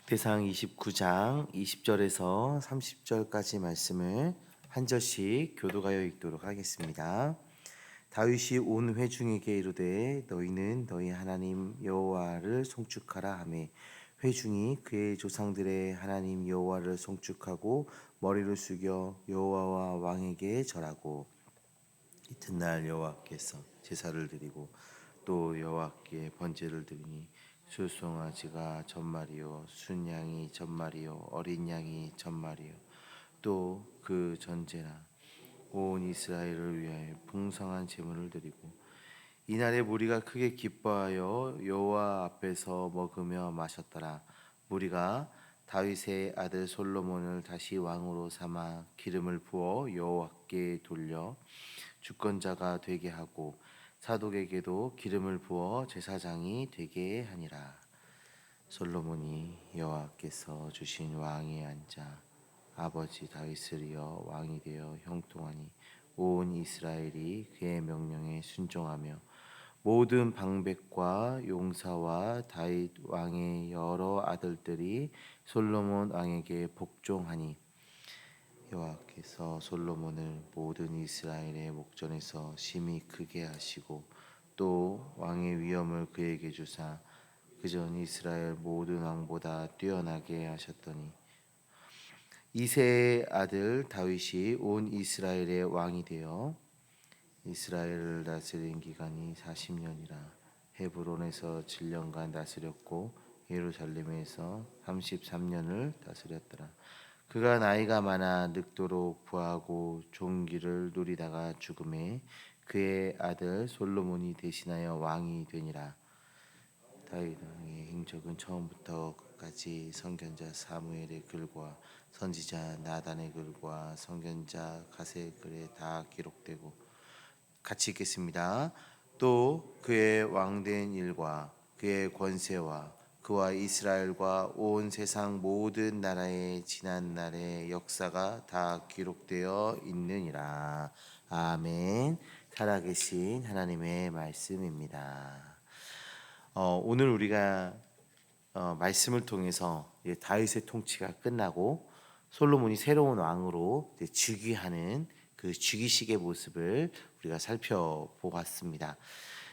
역대상 29장 20절에서 30절까지 말씀을 한 절씩 교도하여 읽도록 하겠습니다. 다윗이 온 회중에게 이르되 너희는 너희 하나님 여호와를 송축하라 하매 회중이 그의 조상들의 하나님 여호와를 송축하고 머리를 숙여 여호와와 왕에게 절하고 이튿날 여호와께서 제사를 드리고 또 여호와께 번제를 드리니 수송아지가 전마리요 순양이 전마리요 어린 양이 전마리요 또 그 전제나 온 이스라엘을 위하여 풍성한 제물을 드리고 이날에 무리가 크게 기뻐하여 여호와 앞에서 먹으며 마셨더라. 무리가 다윗의 아들 솔로몬을 다시 왕으로 삼아 기름을 부어 여호와께 돌려 주권자가 되게 하고 사독에게도 기름을 부어 제사장이 되게 하니라. 솔로몬이 여호와께서 주신 왕에 앉아 아버지 다윗을 이어 왕이 되어 형통하니 온 이스라엘이 그의 명령에 순종하며 모든 방백과 용사와 다윗 왕의 여러 아들들이 솔로몬 왕에게 복종하니 여호와께서 솔로몬을 모든 이스라엘의 목전에서 심히 크게 하시고 또 왕의 위엄을 그에게 주사 그전 이스라엘 모든 왕보다 뛰어나게 하셨더니 이새의 아들 다윗이 온 이스라엘의 왕이 되어 이스라엘을 다스린 기간이 40년이라 헤브론에서 7년간 다스렸고 예루살렘에서 33년을 다스렸더라. 그가 나이가 많아 늙도록 부하고 종기를 누리다가 죽음에 그의 아들 솔로몬이 대신하여 왕이 되니라. 다윗 왕의 행적은 처음부터 끝까지 선견자 사무엘의 글과 선지자 나단의 글과 선견자 가세의 글에 다 기록되고 같이 읽겠습니다. 또 그의 왕된 일과 그의 권세와 그와 이스라엘과 온 세상 모든 나라의 지난 날의 역사가 다 기록되어 있느니라. 아멘. 살아계신 하나님의 말씀입니다. 오늘 우리가 말씀을 통해서 다윗의 통치가 끝나고 솔로몬이 새로운 왕으로 즉위하는 그 즉위식의 모습을 우리가 살펴보았습니다.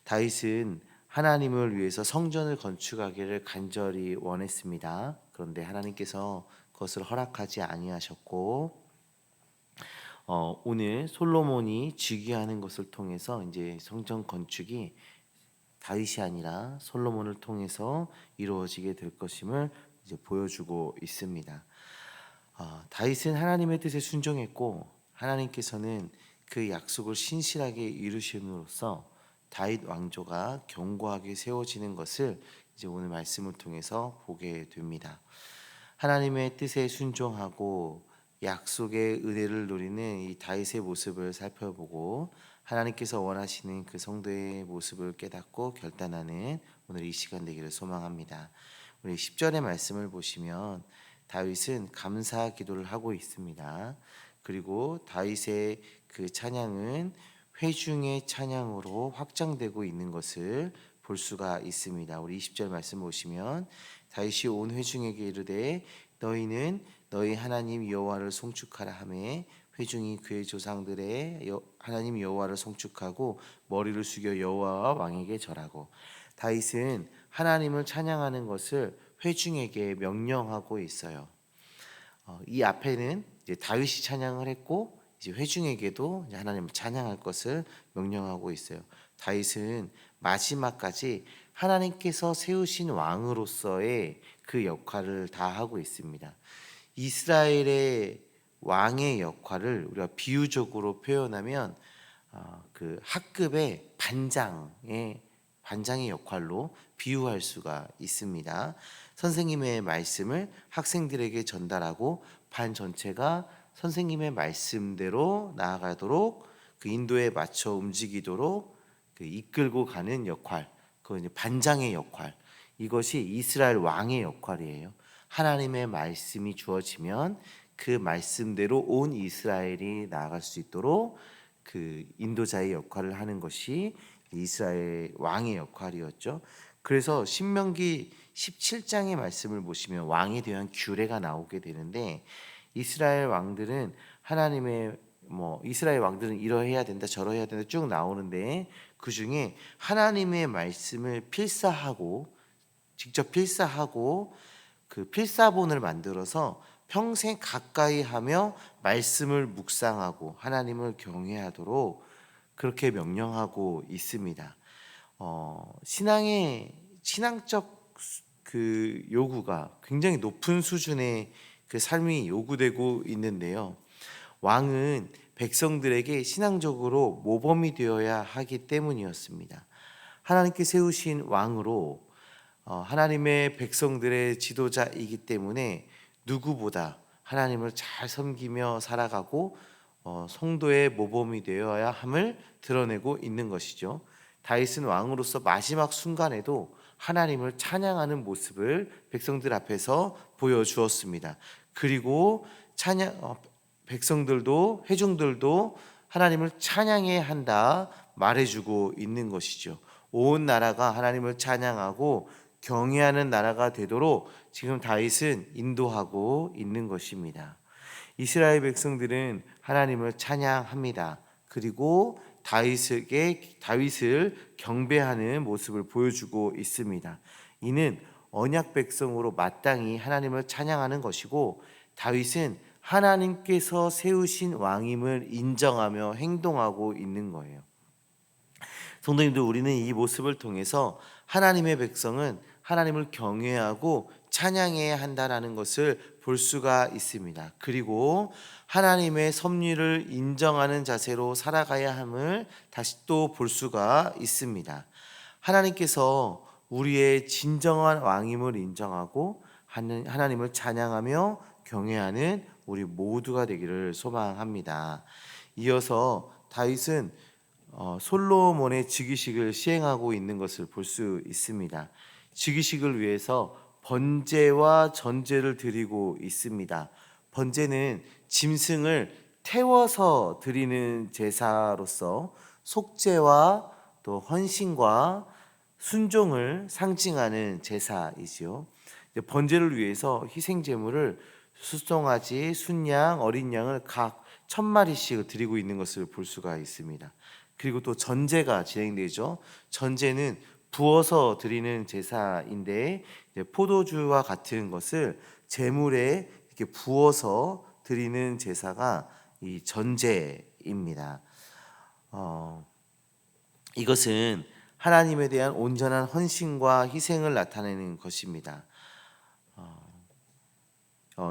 다윗은 하나님을 위해서 성전을 건축하기를 간절히 원했습니다. 그런데 하나님께서 그것을 허락하지 아니하셨고 오늘 솔로몬이 즉위하는 것을 통해서 이제 성전 건축이 다윗이 아니라 솔로몬을 통해서 이루어지게 될 것임을 이제 보여주고 있습니다. 다윗은 하나님의 뜻에 순종했고 하나님께서는 그 약속을 신실하게 이루심으로써 다윗 왕조가 견고하게 세워지는 것을 이제 오늘 말씀을 통해서 보게 됩니다. 하나님의 뜻에 순종하고 약속의 은혜를 누리는 이 다윗의 모습을 살펴보고 하나님께서 원하시는 그 성도의 모습을 깨닫고 결단하는 오늘 이 시간 되기를 소망합니다. 우리 10절의 말씀을 보시면 다윗은 감사 기도를 하고 있습니다. 그리고 다윗의 그 찬양은 회중의 찬양으로 확장되고 있는 것을 볼 수가 있습니다. 우리 20절 말씀 보시면 다윗이 온 회중에게 이르되 너희는 너희 하나님 여호와를 송축하라 하매 회중이 그의 조상들의 하나님 여호와를 송축하고 머리를 숙여 여호와와 왕에게 절하고 다윗은 하나님을 찬양하는 것을 회중에게 명령하고 있어요. 이 앞에는 이제 다윗이 찬양을 했고 이제 회중에게도 이제 하나님을 찬양할 것을 명령하고 있어요. 다윗은 마지막까지 하나님께서 세우신 왕으로서의 그 역할을 다 하고 있습니다. 이스라엘의 왕의 역할을 우리가 비유적으로 표현하면 그 학급의 반장의 역할로 비유할 수가 있습니다. 선생님의 말씀을 학생들에게 전달하고 반 전체가 선생님의 말씀대로 나아가도록 그 인도에 맞춰 움직이도록 그 이끌고 가는 역할, 그 이제 반장의 역할. 이것이 이스라엘 왕의 역할이에요. 하나님의 말씀이 주어지면 그 말씀대로 온 이스라엘이 나아갈 수 있도록 그 인도자의 역할을 하는 것이 이스라엘 왕의 역할이었죠. 그래서 신명기 17장의 말씀을 보시면 왕에 대한 규례가 나오게 되는데, 이스라엘 왕들은 하나님의 이스라엘 왕들은 이러해야 된다 저러해야 된다 쭉 나오는데, 그 중에 하나님의 말씀을 직접 필사하고 그 필사본을 만들어서 평생 가까이 하며 말씀을 묵상하고 하나님을 경외하도록 그렇게 명령하고 있습니다. 신앙적 그 요구가 굉장히 높은 수준의 그 삶이 요구되고 있는데요. 왕은 백성들에게 신앙적으로 모범이 되어야 하기 때문이었습니다. 하나님께 세우신 왕으로 하나님의 백성들의 지도자이기 때문에 누구보다 하나님을 잘 섬기며 살아가고 성도의 모범이 되어야 함을 드러내고 있는 것이죠. 다윗은 왕으로서 마지막 순간에도 하나님을 찬양하는 모습을 백성들 앞에서 보여주었습니다. 그리고 백성들도 회중들도 하나님을 찬양해야 한다 말해주고 있는 것이죠. 온 나라가 하나님을 찬양하고 경외하는 나라가 되도록 지금 다윗은 인도하고 있는 것입니다. 이스라엘 백성들은 하나님을 찬양합니다. 그리고 다윗을 경배하는 모습을 보여주고 있습니다. 이는 언약 백성으로 마땅히 하나님을 찬양하는 것이고, 다윗은 하나님께서 세우신 왕임을 인정하며 행동하고 있는 거예요. 성도님들, 우리는 이 모습을 통해서 하나님의 백성은 하나님을 경외하고 찬양해야 한다는 것을 볼 수가 있습니다. 그리고 하나님의 섭리를 인정하는 자세로 살아가야 함을 다시 또 볼 수가 있습니다. 하나님께서 우리의 진정한 왕임을 인정하고 하나님을 찬양하며 경외하는 우리 모두가 되기를 소망합니다. 이어서 다윗은 솔로몬의 즉위식을 시행하고 있는 것을 볼 수 있습니다. 즉위식을 위해서 번제와 전제를 드리고 있습니다. 번제는 짐승을 태워서 드리는 제사로서 속죄와 또 헌신과 순종을 상징하는 제사이지요. 번제를 위해서 희생 제물을 수송아지, 순양, 어린 양을 각 1000마리씩 드리고 있는 것을 볼 수가 있습니다. 그리고 또 전제가 진행되죠. 전제는 부어서 드리는 제사인데, 포도주와 같은 것을 제물에 이렇게 부어서 드리는 제사가 이 전제입니다. 이것은 하나님에 대한 온전한 헌신과 희생을 나타내는 것입니다.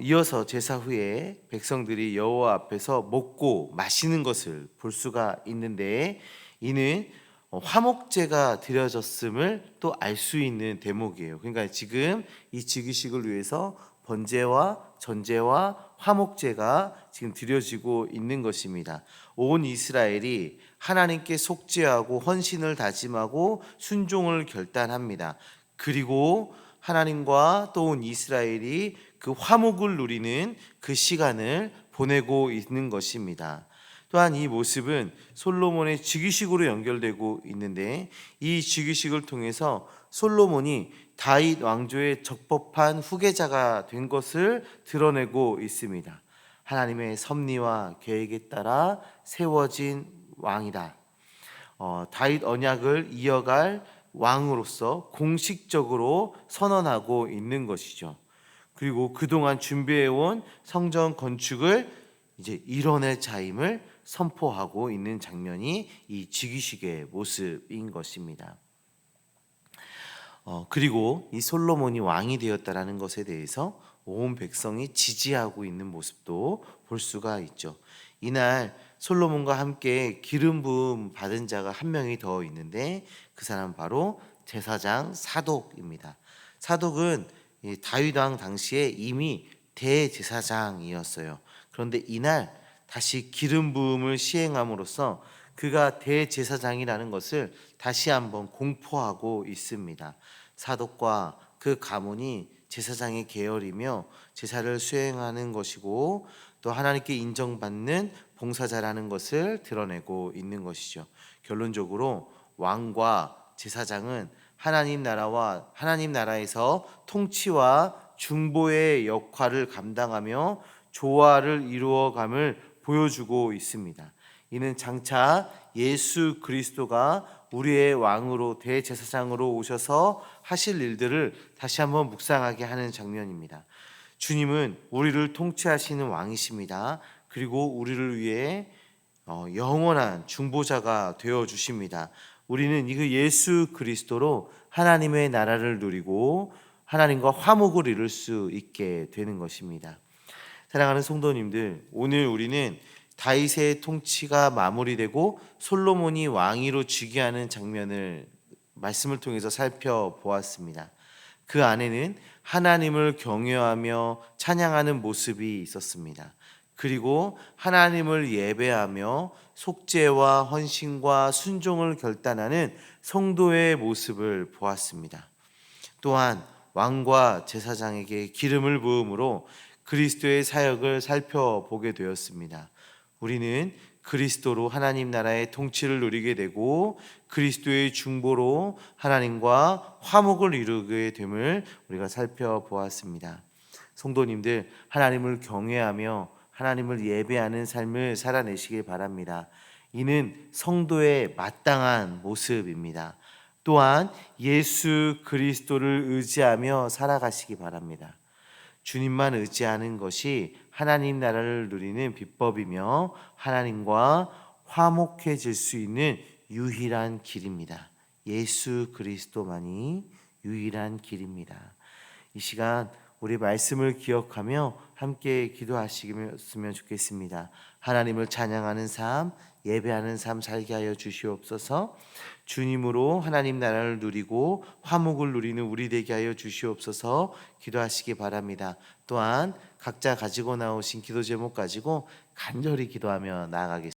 이어서 제사 후에 백성들이 여호와 앞에서 먹고 마시는 것을 볼 수가 있는데, 이는 화목제가 드려졌음을 또 알 수 있는 대목이에요. 그러니까 지금 이 즉위식을 위해서 번제와 전제와 화목제가 지금 드려지고 있는 것입니다. 온 이스라엘이 하나님께 속죄하고 헌신을 다짐하고 순종을 결단합니다. 그리고 하나님과 또 온 이스라엘이 그 화목을 누리는 그 시간을 보내고 있는 것입니다. 또한 이 모습은 솔로몬의 즉위식으로 연결되고 있는데, 이 즉위식을 통해서 솔로몬이 다윗 왕조의 적법한 후계자가 된 것을 드러내고 있습니다. 하나님의 섭리와 계획에 따라 세워진 왕이다. 다윗 언약을 이어갈 왕으로서 공식적으로 선언하고 있는 것이죠. 그리고 그동안 준비해온 성전 건축을 이제 이뤄낼 자임을 선포하고 있는 장면이 이 즉위식의 모습인 것입니다. 그리고 이 솔로몬이 왕이 되었다라는 것에 대해서 온 백성이 지지하고 있는 모습도 볼 수가 있죠. 이날 솔로몬과 함께 기름 부음 받은 자가 한 명이 더 있는데, 그 사람 바로 제사장 사독입니다. 사독은 다윗 왕 당시에 이미 대제사장이었어요. 그런데 이날 다시 기름 부음을 시행함으로써 그가 대제사장이라는 것을 다시 한번 공포하고 있습니다. 사독과 그 가문이 제사장의 계열이며 제사를 수행하는 것이고, 또 하나님께 인정받는 봉사자라는 것을 드러내고 있는 것이죠. 결론적으로 왕과 제사장은 하나님 나라와 하나님 나라에서 통치와 중보의 역할을 감당하며 조화를 이루어감을 보여주고 있습니다. 이는 장차 예수 그리스도가 우리의 왕으로 대제사장으로 오셔서 하실 일들을 다시 한번 묵상하게 하는 장면입니다. 주님은 우리를 통치하시는 왕이십니다. 그리고 우리를 위해 영원한 중보자가 되어 주십니다. 우리는 이 예수 그리스도로 하나님의 나라를 누리고 하나님과 화목을 이룰 수 있게 되는 것입니다. 사랑하는 성도님들, 오늘 우리는 다윗의 통치가 마무리되고 솔로몬이 왕위로 즉위하는 장면을 말씀을 통해서 살펴보았습니다. 그 안에는 하나님을 경외하며 찬양하는 모습이 있었습니다. 그리고 하나님을 예배하며 속죄와 헌신과 순종을 결단하는 성도의 모습을 보았습니다. 또한 왕과 제사장에게 기름을 부음으로 그리스도의 사역을 살펴보게 되었습니다. 우리는 그리스도로 하나님 나라의 통치를 누리게 되고 그리스도의 중보로 하나님과 화목을 이루게 됨을 우리가 살펴보았습니다. 성도님들, 하나님을 경외하며 하나님을 예배하는 삶을 살아내시길 바랍니다. 이는 성도의 마땅한 모습입니다. 또한 예수 그리스도를 의지하며 살아가시기 바랍니다. 주님만 의지하는 것이 하나님 나라를 누리는 비법이며 하나님과 화목해질 수 있는 유일한 길입니다. 예수 그리스도만이 유일한 길입니다. 이 시간 우리 말씀을 기억하며 함께 기도하시면 좋겠습니다. 하나님을 찬양하는 삶, 예배하는 삶 살게 하여 주시옵소서. 주님으로 하나님 나라를 누리고 화목을 누리는 우리 되게 하여 주시옵소서. 기도하시기 바랍니다. 또한 각자 가지고 나오신 기도 제목 가지고 간절히 기도하며 나아가겠습니다.